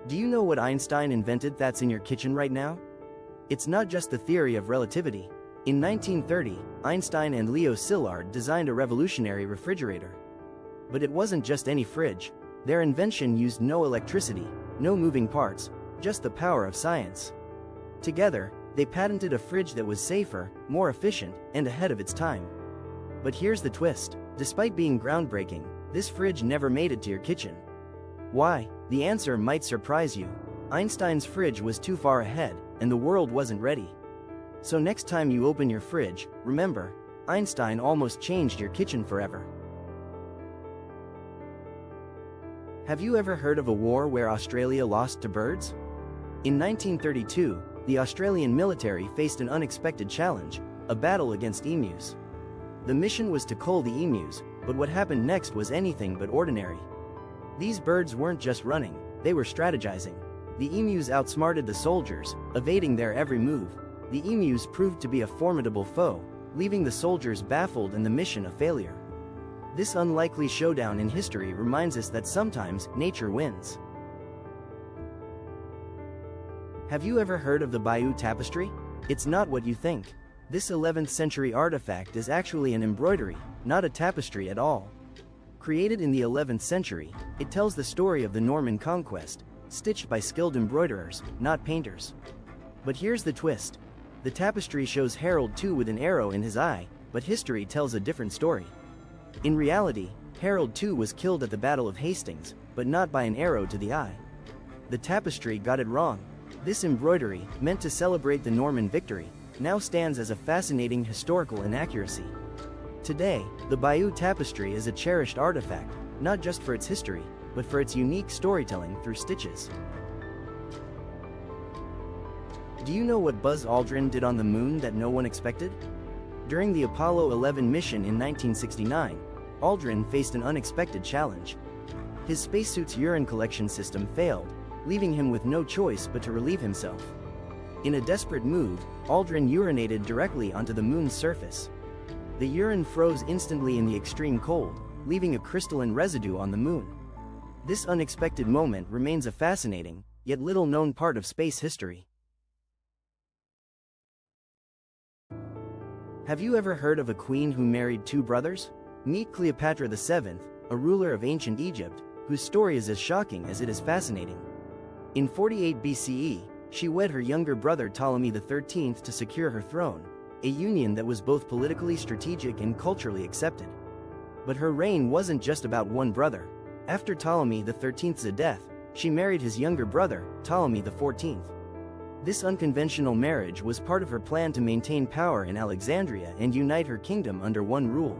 Do you know what Einstein invented that's in your kitchen right now? It's not just the theory of relativity. In 1930, Einstein and Leo Szilard designed a revolutionary refrigerator. But it wasn't just any fridge. Their invention used no electricity, no moving parts, just the power of science. Together, they patented a fridge that was safer, more efficient, and ahead of its time. But here's the twist. Despite being groundbreaking, this fridge never made it to your kitchen. Why? The answer might surprise you. Einstein's fridge was too far ahead, and the world wasn't ready. So next time you open your fridge, remember, Einstein almost changed your kitchen forever. Have you ever heard of a war where Australia lost to birds? In 1932, the Australian military faced an unexpected challenge, a battle against emus. The mission was to cull the emus, but what happened next was anything but ordinary. These birds weren't just running, they were strategizing. The emus outsmarted the soldiers, evading their every move. The emus proved to be a formidable foe, leaving the soldiers baffled and the mission a failure. This unlikely showdown in history reminds us that sometimes nature wins. Have you ever heard of the Bayeux Tapestry? It's not what you think. This 11th century artifact is actually an embroidery, not a tapestry at all. Created in the 11th century, it tells the story of the Norman conquest, stitched by skilled embroiderers, not painters. But here's the twist. The tapestry shows Harold II with an arrow in his eye, but history tells a different story. In reality, Harold II was killed at the Battle of Hastings, but not by an arrow to the eye. The tapestry got it wrong. This embroidery, meant to celebrate the Norman victory, now stands as a fascinating historical inaccuracy. Today, the Bayeux Tapestry is a cherished artifact, not just for its history, but for its unique storytelling through stitches. Do you know what Buzz Aldrin did on the moon that no one expected? During the Apollo 11 mission in 1969, Aldrin faced an unexpected challenge. His spacesuit's urine collection system failed, leaving him with no choice but to relieve himself. In a desperate move, Aldrin urinated directly onto the moon's surface. The urine froze instantly in the extreme cold, leaving a crystalline residue on the moon. This unexpected moment remains a fascinating, yet little-known part of space history. Have you ever heard of a queen who married two brothers? Meet Cleopatra VII, a ruler of ancient Egypt, whose story is as shocking as it is fascinating. In 48 BCE, she wed her younger brother Ptolemy XIII to secure her throne, a union that was both politically strategic and culturally accepted. But her reign wasn't just about one brother. After Ptolemy XIII's death, she married his younger brother, Ptolemy XIV. This unconventional marriage was part of her plan to maintain power in Alexandria and unite her kingdom under one rule.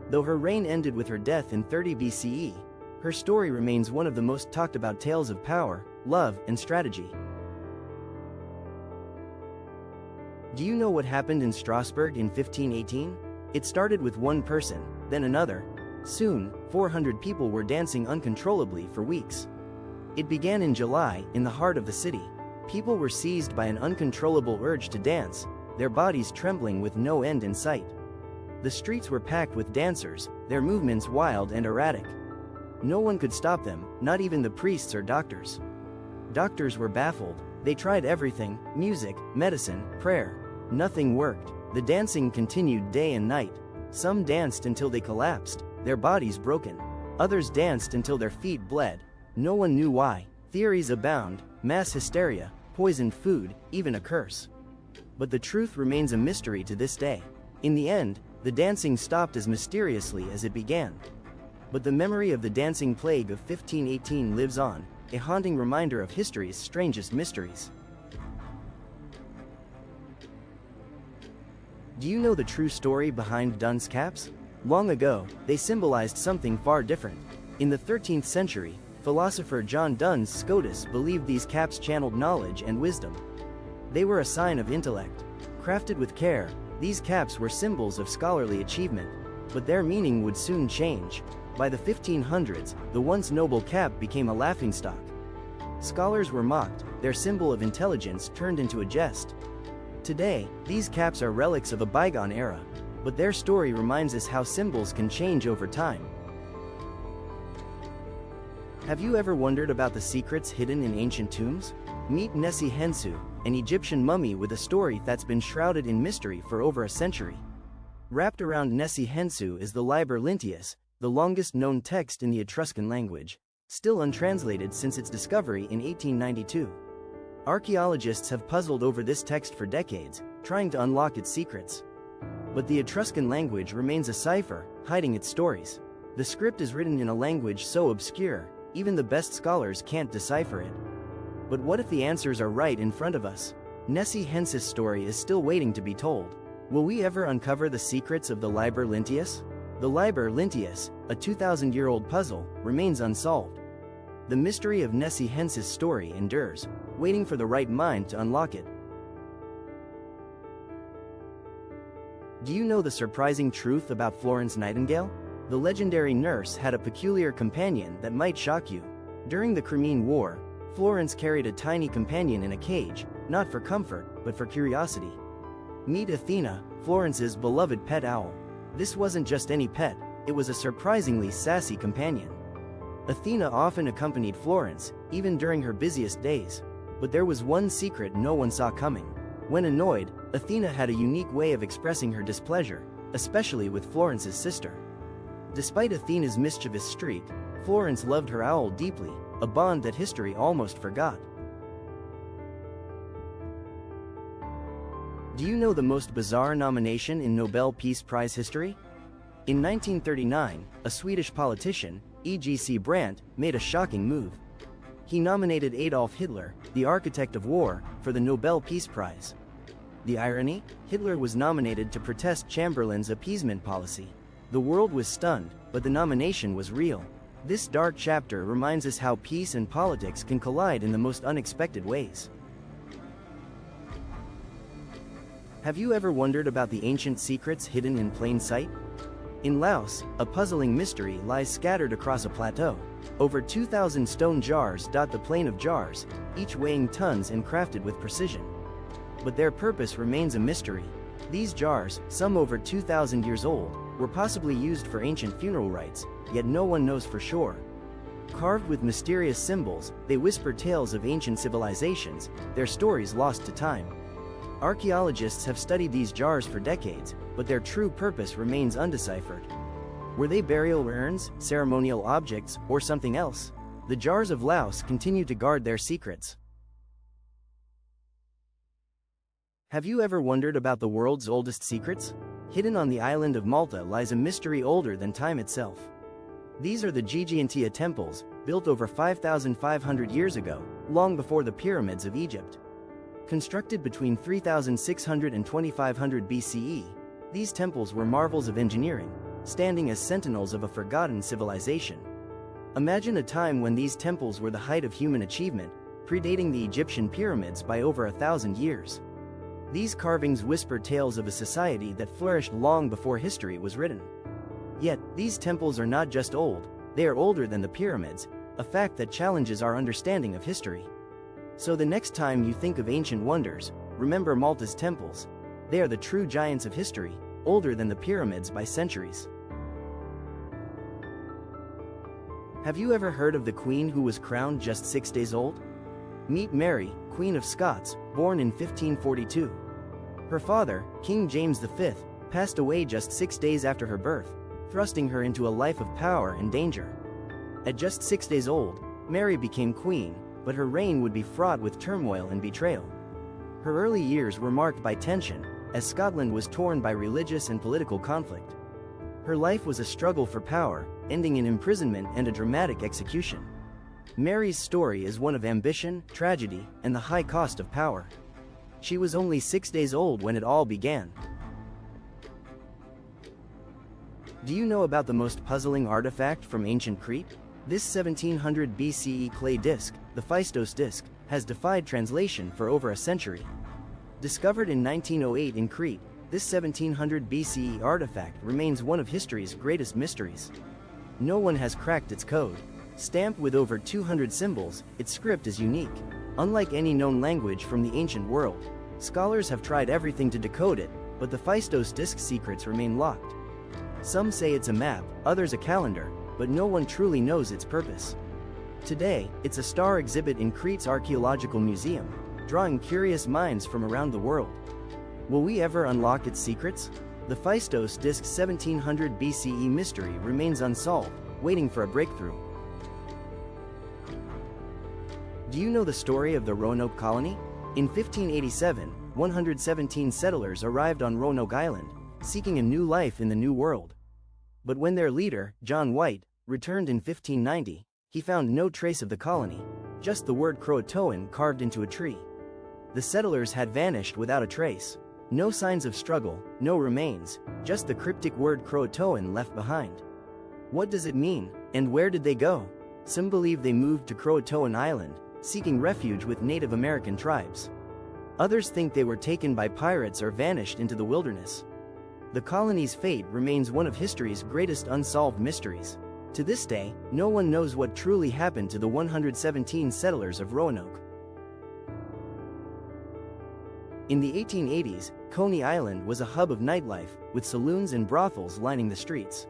Though her reign ended with her death in 30 BCE, her story remains one of the most talked about tales of power, love, and strategy. Do you know what happened in Strasbourg in 1518? It started with one person, then another. Soon, 400 people were dancing uncontrollably for weeks. It began in July, in the heart of the city. People were seized by an uncontrollable urge to dance, their bodies trembling with no end in sight. The streets were packed with dancers, their movements wild and erratic. No one could stop them, not even the priests or doctors. Doctors were baffled. They tried everything: music, medicine, prayer. Nothing worked. The dancing continued day and night. Some danced until they collapsed, their bodies broken. Others danced until their feet bled. No one knew why. Theories abound: mass hysteria, poisoned food, even a curse. But the truth remains a mystery to this day. In the end, the dancing stopped as mysteriously as it began. But the memory of the dancing plague of 1518 lives on, a haunting reminder of history's strangest mysteries. Do you know the true story behind dunce caps? Long ago, they symbolized something far different. In the 13th century, philosopher John Duns Scotus believed these caps channeled knowledge and wisdom. They were a sign of intellect. Crafted with care, these caps were symbols of scholarly achievement, but their meaning would soon change. By the 1500s, the once noble cap became a laughingstock. Scholars were mocked, their symbol of intelligence turned into a jest. Today, these caps are relics of a bygone era, but their story reminds us how symbols can change over time. Have you ever wondered about the secrets hidden in ancient tombs? Meet Nessie Hensu, an Egyptian mummy with a story that's been shrouded in mystery for over a century. Wrapped around Nessie Hensu is the Liber Linteus, the longest known text in the Etruscan language, still untranslated since its discovery in 1892. Archaeologists have puzzled over this text for decades, trying to unlock its secrets. But the Etruscan language remains a cipher, hiding its stories. The script is written in a language so obscure, even the best scholars can't decipher it. But what if the answers are right in front of us? Nessie Hensu's story is still waiting to be told. Will we ever uncover the secrets of the Liber Linteus? The Liber Linteus, a 2,000-year-old puzzle, remains unsolved. The mystery of Nessie Hensu's story endures, waiting for the right mind to unlock it. Do you know the surprising truth about Florence Nightingale? The legendary nurse had a peculiar companion that might shock you. During the Crimean War, Florence carried a tiny companion in a cage, not for comfort, but for curiosity. Meet Athena, Florence's beloved pet owl. This wasn't just any pet, it was a surprisingly sassy companion. Athena often accompanied Florence, even during her busiest days. But there was one secret no one saw coming. When annoyed, Athena had a unique way of expressing her displeasure, especially with Florence's sister. Despite Athena's mischievous streak, Florence loved her owl deeply, a bond that history almost forgot. Do you know the most bizarre nomination in Nobel Peace Prize history? In 1939, a Swedish politician, E.G.C. Brandt, made a shocking move. He nominated Adolf Hitler, the architect of war, for the Nobel Peace Prize. The irony? Hitler was nominated to protest Chamberlain's appeasement policy. The world was stunned, but the nomination was real. This dark chapter reminds us how peace and politics can collide in the most unexpected ways. Have you ever wondered about the ancient secrets hidden in plain sight? In Laos, a puzzling mystery lies scattered across a plateau. Over 2,000 stone jars dot the plain of jars, each weighing tons and crafted with precision. But their purpose remains a mystery. These jars, some over 2,000 years old, were possibly used for ancient funeral rites, yet no one knows for sure. Carved with mysterious symbols, they whisper tales of ancient civilizations, their stories lost to time. Archaeologists have studied these jars for decades, but their true purpose remains undeciphered. Were they burial urns, ceremonial objects, or something else? The jars of Laos continue to guard their secrets. Have you ever wondered about the world's oldest secrets? Hidden on the island of Malta lies a mystery older than time itself. These are the Gigantea temples, built over 5,500 years ago, long before the pyramids of Egypt. Constructed between 3,600 and 2,500 BCE, these temples were marvels of engineering, standing as sentinels of a forgotten civilization. Imagine a time when these temples were the height of human achievement, predating the Egyptian pyramids by over 1,000 years. These carvings whisper tales of a society that flourished long before history was written. Yet, these temples are not just old, they are older than the pyramids, a fact that challenges our understanding of history. So the next time you think of ancient wonders, remember Malta's temples. They are the true giants of history, older than the pyramids by centuries. Have you ever heard of the queen who was crowned just 6 days old? Meet Mary, Queen of Scots, born in 1542. Her father, King James V, passed away just 6 days after her birth, thrusting her into a life of power and danger. At just 6 days old, Mary became queen, but her reign would be fraught with turmoil and betrayal. Her early years were marked by tension, as Scotland was torn by religious and political conflict. Her life was a struggle for power, ending in imprisonment and a dramatic execution. Mary's story is one of ambition, tragedy, and the high cost of power. She was only 6 days old when it all began. Do you know about the most puzzling artifact from ancient Crete? This 1700 BCE clay disc, the Phaistos disc, has defied translation for over a century. Discovered in 1908 in Crete, this 1700 BCE artifact remains one of history's greatest mysteries. No one has cracked its code. Stamped with over 200 symbols, its script is unique. Unlike any known language from the ancient world, scholars have tried everything to decode it, but the Phaistos disc's secrets remain locked. Some say it's a map, others a calendar, but no one truly knows its purpose. Today, it's a star exhibit in Crete's archaeological museum, drawing curious minds from around the world. Will we ever unlock its secrets? The Phaistos Disk 1700 BCE mystery remains unsolved, waiting for a breakthrough. Do you know the story of the Roanoke colony? In 1587, 117 settlers arrived on Roanoke Island, seeking a new life in the New World. But when their leader, John White, returned in 1590, he found no trace of the colony, just the word Croatoan carved into a tree. The settlers had vanished without a trace. No signs of struggle, no remains, just the cryptic word Croatoan left behind. What does it mean, and where did they go? Some believe they moved to Croatoan Island, seeking refuge with Native American tribes. Others think they were taken by pirates or vanished into the wilderness. The colony's fate remains one of history's greatest unsolved mysteries. To this day, no one knows what truly happened to the 117 settlers of Roanoke. In the 1880s, Coney Island was a hub of nightlife, with saloons and brothels lining the streets.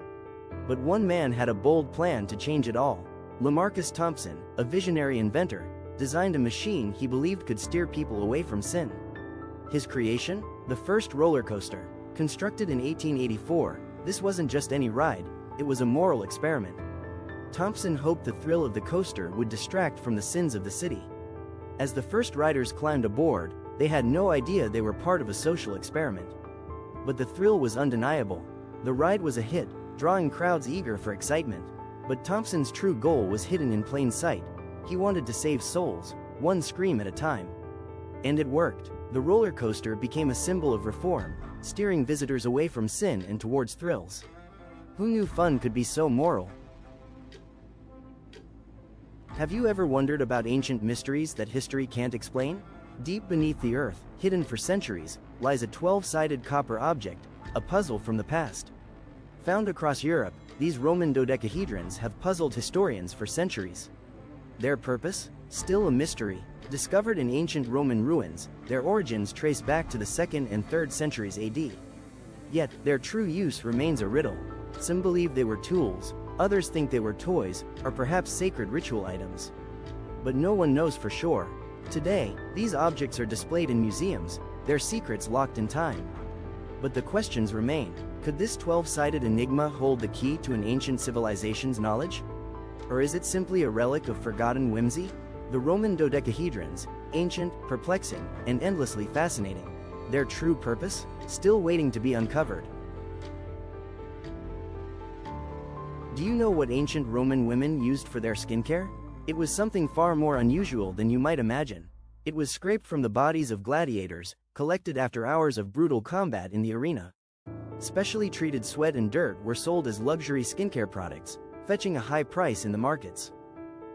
But one man had a bold plan to change it all. Lamarcus Thompson, a visionary inventor, designed a machine he believed could steer people away from sin. His creation? The first roller coaster. Constructed in 1884, this wasn't just any ride, it was a moral experiment. Thompson hoped the thrill of the coaster would distract from the sins of the city. As the first riders climbed aboard, they had no idea they were part of a social experiment. But the thrill was undeniable. The ride was a hit, drawing crowds eager for excitement. But Thompson's true goal was hidden in plain sight. He wanted to save souls, one scream at a time. And it worked. The roller coaster became a symbol of reform, steering visitors away from sin and towards thrills. Who knew fun could be so moral? Have you ever wondered about ancient mysteries that history can't explain? Deep beneath the earth, hidden for centuries, lies a 12-sided copper object, a puzzle from the past. Found across Europe, these Roman dodecahedrons have puzzled historians for centuries. Their purpose? Still a mystery. Discovered in ancient Roman ruins, their origins trace back to the 2nd and 3rd centuries AD. Yet, their true use remains a riddle. Some believe they were tools, others think they were toys, or perhaps sacred ritual items. But no one knows for sure. Today, these objects are displayed in museums, their secrets locked in time. But the questions remain. Could this 12-sided enigma hold the key to an ancient civilization's knowledge? Or is it simply a relic of forgotten whimsy? The Roman dodecahedrons, ancient, perplexing, and endlessly fascinating. Their true purpose? Still waiting to be uncovered. Do you know what ancient Roman women used for their skincare? It was something far more unusual than you might imagine. It was scraped from the bodies of gladiators, collected after hours of brutal combat in the arena. Specially treated sweat and dirt were sold as luxury skincare products, fetching a high price in the markets.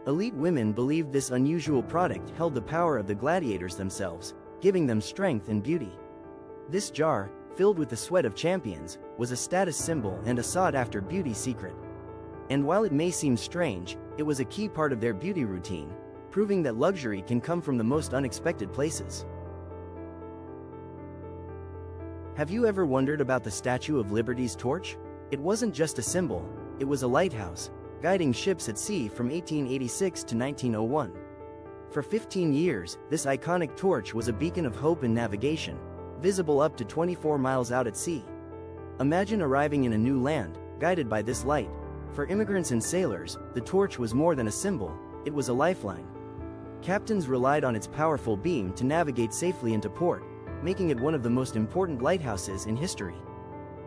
Elite women believed this unusual product held the power of the gladiators themselves, giving them strength and beauty. This jar, filled with the sweat of champions, was a status symbol and a sought-after beauty secret. And while it may seem strange, it was a key part of their beauty routine, proving that luxury can come from the most unexpected places. Have you ever wondered about the Statue of Liberty's torch? It wasn't just a symbol, it was a lighthouse, guiding ships at sea from 1886 to 1901. For 15 years, this iconic torch was a beacon of hope and navigation, visible up to 24 miles out at sea. Imagine arriving in a new land, guided by this light. For immigrants and sailors, the torch was more than a symbol, it was a lifeline. Captains relied on its powerful beam to navigate safely into port, making it one of the most important lighthouses in history.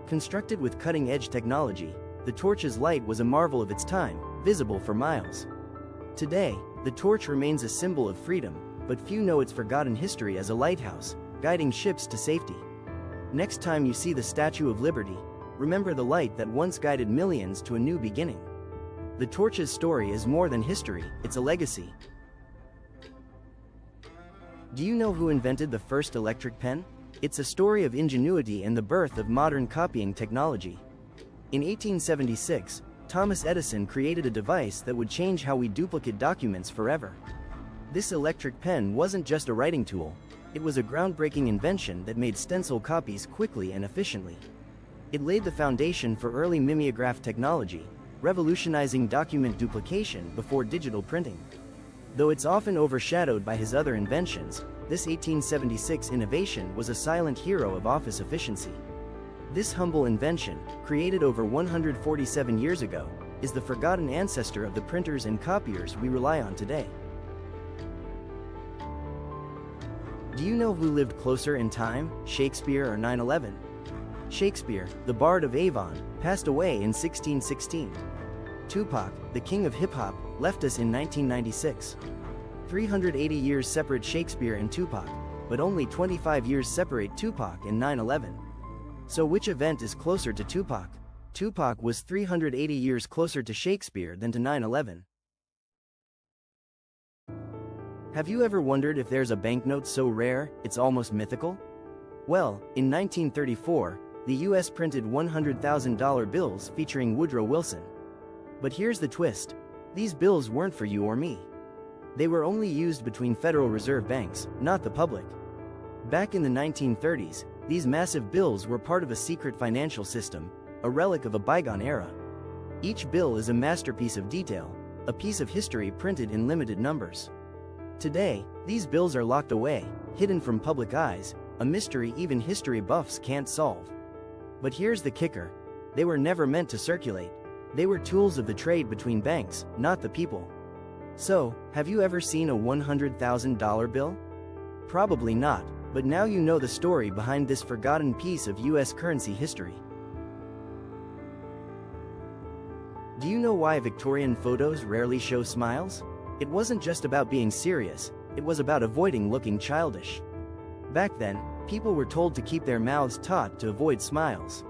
Constructed with cutting-edge technology, the torch's light was a marvel of its time, visible for miles. Today, the torch remains a symbol of freedom, but few know its forgotten history as a lighthouse, guiding ships to safety. Next time you see the Statue of Liberty, remember the light that once guided millions to a new beginning. The torch's story is more than history, it's a legacy. Do you know who invented the first electric pen? It's a story of ingenuity and the birth of modern copying technology. In 1876, Thomas Edison created a device that would change how we duplicate documents forever. This electric pen wasn't just a writing tool, it was a groundbreaking invention that made stencil copies quickly and efficiently. It laid the foundation for early mimeograph technology, revolutionizing document duplication before digital printing. Though it's often overshadowed by his other inventions, this 1876 innovation was a silent hero of office efficiency. This humble invention, created over 147 years ago, is the forgotten ancestor of the printers and copiers we rely on today. Do you know who lived closer in time, Shakespeare or 9/11? Shakespeare, the Bard of Avon, passed away in 1616. Tupac, the king of hip-hop, left us in 1996. 380 years separate Shakespeare and Tupac, but only 25 years separate Tupac and 9/11. So which event is closer to Tupac? Tupac was 380 years closer to Shakespeare than to 9/11. Have you ever wondered if there's a banknote so rare, it's almost mythical? Well, in 1934, the US printed $100,000 bills featuring Woodrow Wilson. But here's the twist. These bills weren't for you or me. They were only used between Federal Reserve banks, not the public. Back in the 1930s, these massive bills were part of a secret financial system, a relic of a bygone era. Each bill is a masterpiece of detail, a piece of history printed in limited numbers. Today, these bills are locked away, hidden from public eyes, a mystery even history buffs can't solve. But here's the kicker. They were never meant to circulate. They were tools of the trade between banks, not the people. So, have you ever seen a $100,000 bill? Probably not, but now you know the story behind this forgotten piece of US currency history. Do you know why Victorian photos rarely show smiles? It wasn't just about being serious, it was about avoiding looking childish. Back then, people were told to keep their mouths taut to avoid smiles.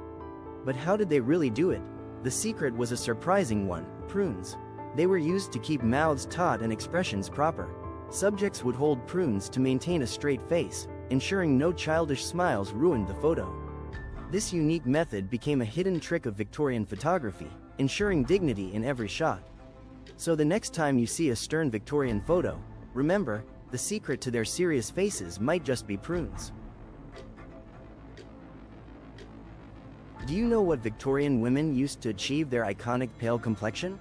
But how did they really do it? The secret was a surprising one: prunes. They were used to keep mouths taut and expressions proper. Subjects would hold prunes to maintain a straight face, ensuring no childish smiles ruined the photo. This unique method became a hidden trick of Victorian photography, ensuring dignity in every shot. So the next time you see a stern Victorian photo, remember, the secret to their serious faces might just be prunes. Do you know what Victorian women used to achieve their iconic pale complexion?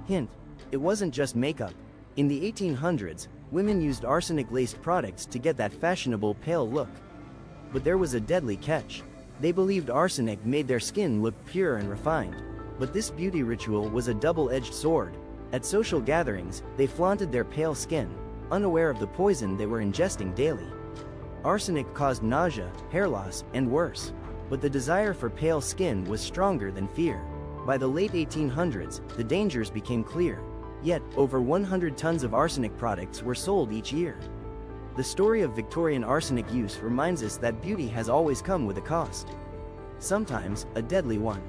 Hint: it wasn't just makeup. In the 1800s, women used arsenic-laced products to get that fashionable pale look. But there was a deadly catch. They believed arsenic made their skin look pure and refined. But this beauty ritual was a double-edged sword. At social gatherings, they flaunted their pale skin, unaware of the poison they were ingesting daily. Arsenic caused nausea, hair loss, and worse. But the desire for pale skin was stronger than fear. By the late 1800s, the dangers became clear. Yet, over 100 tons of arsenic products were sold each year. The story of Victorian arsenic use reminds us that beauty has always come with a cost. Sometimes, a deadly one.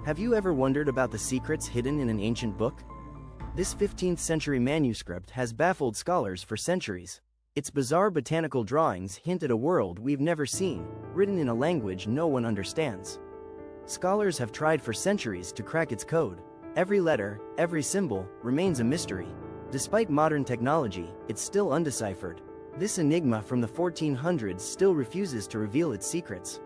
Have you ever wondered about the secrets hidden in an ancient book? This 15th century manuscript has baffled scholars for centuries. Its bizarre botanical drawings hint at a world we've never seen, written in a language no one understands. Scholars have tried for centuries to crack its code. Every letter, every symbol, remains a mystery. Despite modern technology, it's still undeciphered. This enigma from the 1400s still refuses to reveal its secrets.